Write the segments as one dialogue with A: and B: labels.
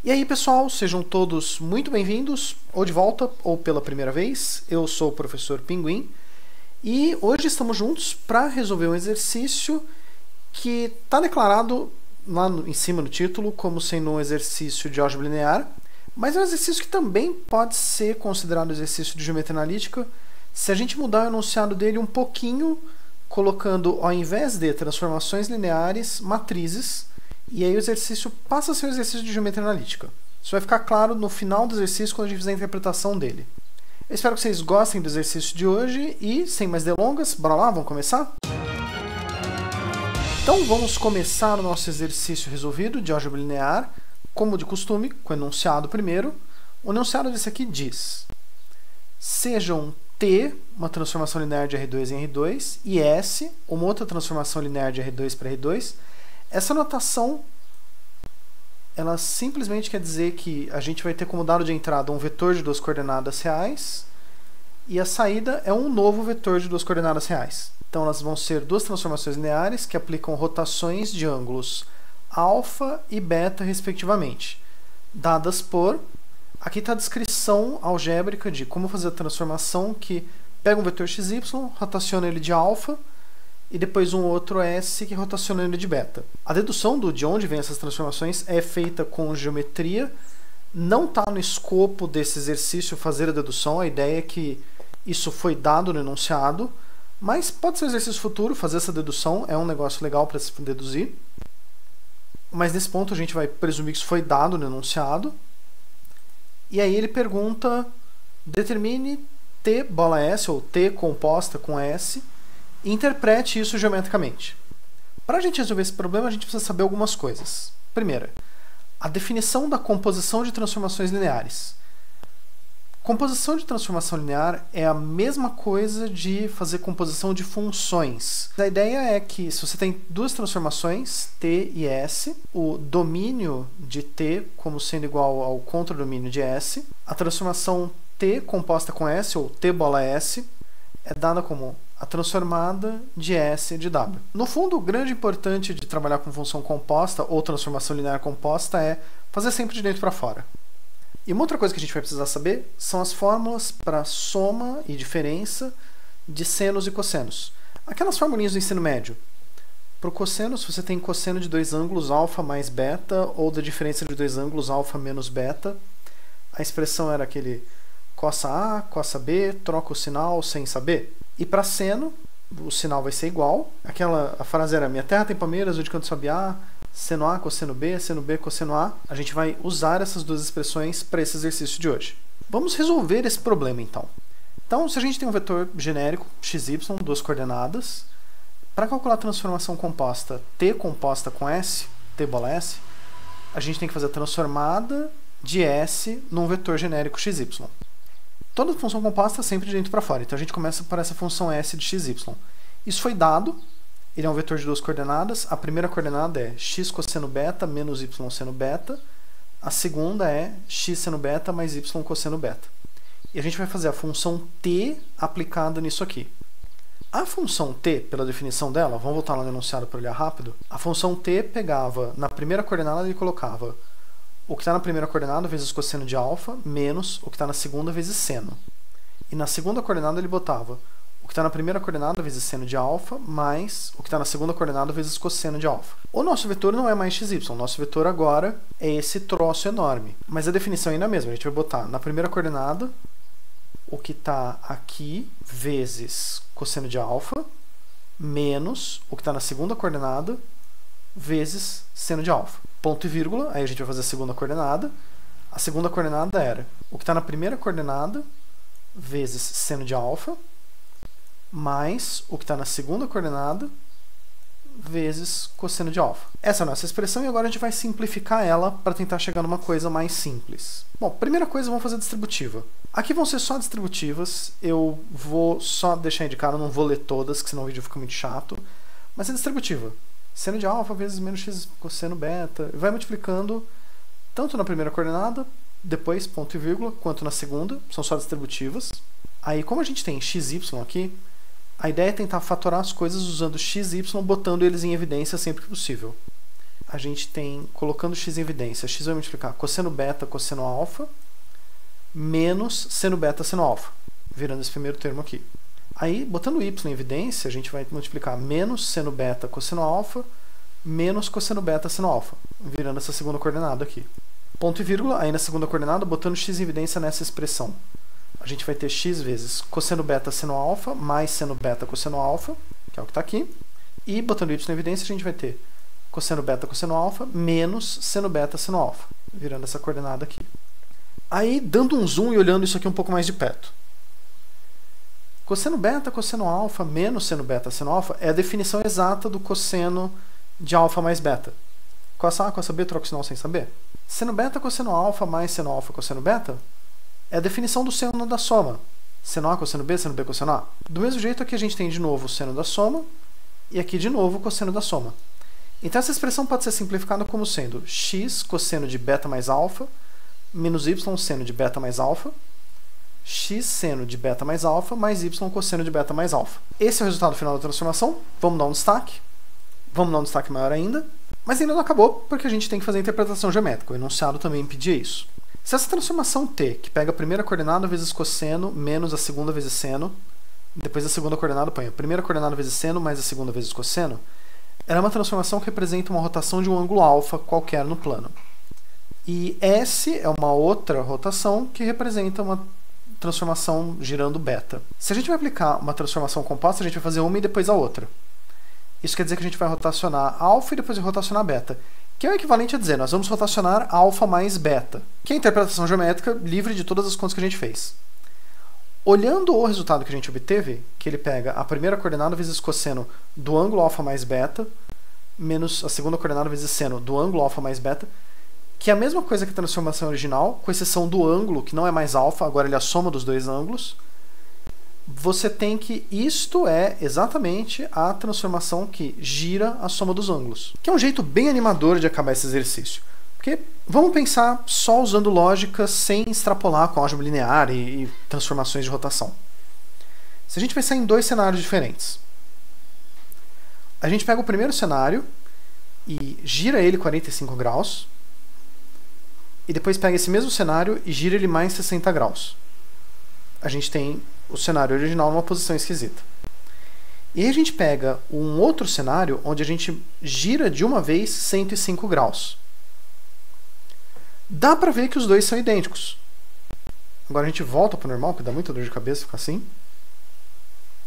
A: E aí pessoal, sejam todos muito bem-vindos, ou de volta, ou pela primeira vez. Eu sou o professor Pinguim, e hoje estamos juntos para resolver um exercício que está declarado lá em cima no título como sendo um exercício de álgebra linear, mas é um exercício que também pode ser considerado exercício de geometria analítica se a gente mudar o enunciado dele um pouquinho, colocando, ao invés de transformações lineares, matrizes, e aí o exercício passa a ser um exercício de geometria analítica. Isso vai ficar claro no final do exercício quando a gente fizer a interpretação dele. Eu espero que vocês gostem do exercício de hoje e, sem mais delongas, bora lá, vamos começar? Então vamos começar o nosso exercício resolvido de álgebra linear, como de costume, com o enunciado primeiro. O enunciado desse aqui diz: sejam T, uma transformação linear de R2 em R2, e S, uma outra transformação linear de R2 para R2. Essa notação, ela simplesmente quer dizer que a gente vai ter como dado de entrada um vetor de duas coordenadas reais e a saída é um novo vetor de duas coordenadas reais. Então elas vão ser duas transformações lineares que aplicam rotações de ângulos alfa e beta, respectivamente, dadas por... Aqui está a descrição algébrica de como fazer a transformação que pega um vetor xy, rotaciona ele de alfa, e depois um outro S que rotaciona ele de beta. A dedução de onde vem essas transformações é feita com geometria. Não está no escopo desse exercício fazer a dedução. A ideia é que isso foi dado no enunciado, mas pode ser um exercício futuro, fazer essa dedução é um negócio legal para se deduzir. Mas nesse ponto a gente vai presumir que isso foi dado no enunciado. E aí ele pergunta, determine T bola S, ou T composta com S, e interprete isso geometricamente. Para a gente resolver esse problema, a gente precisa saber algumas coisas. Primeira, a definição da composição de transformações lineares. Composição de transformação linear é a mesma coisa de fazer composição de funções. A ideia é que, se você tem duas transformações, T e S, o domínio de T como sendo igual ao contradomínio de S, a transformação T composta com S, ou T bola S, é dada como a transformada de S de W. No fundo, o grande importante de trabalhar com função composta ou transformação linear composta é fazer sempre de dentro para fora. E uma outra coisa que a gente vai precisar saber são as fórmulas para soma e diferença de senos e cossenos. Aquelas formulinhas do ensino médio. Para o cosseno, se você tem cosseno de dois ângulos alfa mais beta, ou da diferença de dois ângulos alfa menos beta, a expressão era aquele cossa A, cossa B, troca o sinal sem saber. E para seno, o sinal vai ser igual. A frase era: minha terra tem palmeiras, o de canto sobe A, seno A, cosseno B, cosseno A. A gente vai usar essas duas expressões para esse exercício de hoje. Vamos resolver esse problema, então. Então, se a gente tem um vetor genérico, xy, duas coordenadas, para calcular a transformação composta T composta com S, T bola S, a gente tem que fazer a transformada de S num vetor genérico xy. Toda função composta é sempre de dentro para fora, então a gente começa por essa função S de xy. Isso foi dado, ele é um vetor de duas coordenadas. A primeira coordenada é x cosseno beta menos y seno beta, a segunda é x seno beta mais y cosseno beta. E a gente vai fazer a função t aplicada nisso aqui. A função t, pela definição dela, vamos voltar lá no enunciado para olhar rápido, a função t pegava, na primeira coordenada ele colocava o que está na primeira coordenada vezes cosseno de alfa, menos o que está na segunda vezes seno. E na segunda coordenada ele botava o que está na primeira coordenada vezes seno de alfa, mais o que está na segunda coordenada vezes cosseno de alfa. O nosso vetor não é mais xy, o nosso vetor agora é esse troço enorme. Mas a definição ainda é a mesma, a gente vai botar na primeira coordenada o que está aqui vezes cosseno de alfa, menos o que está na segunda coordenada vezes seno de alfa. Ponto e vírgula, aí a gente vai fazer a segunda coordenada. A segunda coordenada era o que está na primeira coordenada vezes seno de alfa, mais o que está na segunda coordenada vezes cosseno de alfa. Essa é a nossa expressão e agora a gente vai simplificar ela para tentar chegar numa coisa mais simples. Bom, primeira coisa, vamos fazer distributiva. Aqui vão ser só distributivas, eu vou só deixar indicado, não vou ler todas, que senão o vídeo fica muito chato, mas é distributiva. Seno de alfa vezes menos x cosseno beta, vai multiplicando tanto na primeira coordenada, depois ponto e vírgula, quanto na segunda, são só distributivas. Aí, como a gente tem xy aqui, a ideia é tentar fatorar as coisas usando xy, botando eles em evidência sempre que possível. a gente tem, colocando x em evidência, x vai multiplicar cosseno beta, cosseno alfa, menos seno beta, seno alfa, virando esse primeiro termo aqui. Aí, botando y em evidência, a gente vai multiplicar menos seno beta, cosseno alfa, menos cosseno beta, seno alfa, virando essa segunda coordenada aqui. Ponto e vírgula, aí na segunda coordenada, botando x em evidência nessa expressão. A gente vai ter x vezes cosseno beta, seno alfa, mais seno beta, cosseno alfa, que é o que está aqui. E, botando y em evidência, a gente vai ter cosseno beta, cosseno alfa, menos seno beta, seno alfa, virando essa coordenada aqui. Aí, dando um zoom e olhando isso aqui um pouco mais de perto. Cosseno beta, cosseno alfa, menos seno beta, seno alfa é a definição exata do cosseno de alfa mais beta. Cossa A, cossa B, troca o sinal sem saber. Seno beta, cosseno alfa, mais seno alfa, cosseno beta é a definição do seno da soma. Seno A, cosseno B, cosseno A. Do mesmo jeito, aqui a gente tem de novo o seno da soma e aqui de novo o cosseno da soma. Então essa expressão pode ser simplificada como sendo x cosseno de beta mais alfa menos y seno de beta mais alfa, x seno de beta mais alfa mais y cosseno de beta mais alfa. Esse é o resultado final da transformação. Vamos dar um destaque. Vamos dar um destaque maior ainda. Mas ainda não acabou, porque a gente tem que fazer a interpretação geométrica. O enunciado também impedia isso. Se essa transformação t, que pega a primeira coordenada vezes cosseno menos a segunda vezes seno, depois a segunda coordenada põe a primeira coordenada vezes seno mais a segunda vezes cosseno, ela é uma transformação que representa uma rotação de um ângulo alfa qualquer no plano. E S é uma outra rotação que representa uma transformação girando beta. Se a gente vai aplicar uma transformação composta, a gente vai fazer uma e depois a outra. Isso quer dizer que a gente vai rotacionar alfa e depois vai rotacionar beta, que é o equivalente a dizer, nós vamos rotacionar alfa mais beta, que é a interpretação geométrica livre de todas as contas que a gente fez. Olhando o resultado que a gente obteve, que ele pega a primeira coordenada vezes cosseno do ângulo alfa mais beta, menos a segunda coordenada vezes seno do ângulo alfa mais beta, que é a mesma coisa que a transformação original, com exceção do ângulo, que não é mais alfa, agora ele é a soma dos dois ângulos, você tem que isto é exatamente a transformação que gira a soma dos ângulos. Que é um jeito bem animador de acabar esse exercício. Porque vamos pensar só usando lógica sem extrapolar com álgebra linear e transformações de rotação. Se a gente pensar em dois cenários diferentes, a gente pega o primeiro cenário e gira ele 45 graus, e depois pega esse mesmo cenário e gira ele mais 60 graus. A gente tem o cenário original numa posição esquisita. E aí a gente pega um outro cenário onde a gente gira de uma vez 105 graus. Dá pra ver que os dois são idênticos. Agora a gente volta para o normal, que dá muita dor de cabeça ficar assim.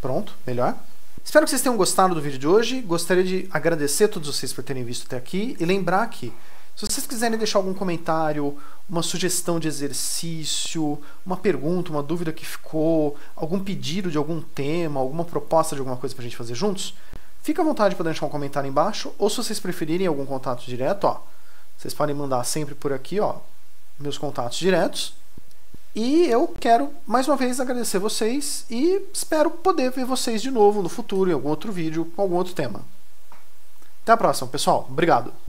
A: Pronto, melhor. Espero que vocês tenham gostado do vídeo de hoje. Gostaria de agradecer a todos vocês por terem visto até aqui e lembrar que, se vocês quiserem deixar algum comentário, uma sugestão de exercício, uma pergunta, uma dúvida que ficou, algum pedido de algum tema, alguma proposta de alguma coisa pra gente fazer juntos, fica à vontade para deixar um comentário embaixo, ou se vocês preferirem algum contato direto, ó, vocês podem mandar sempre por aqui, ó, meus contatos diretos. E eu quero, mais uma vez, agradecer vocês e espero poder ver vocês de novo no futuro, em algum outro vídeo, com algum outro tema. Até a próxima, pessoal. Obrigado!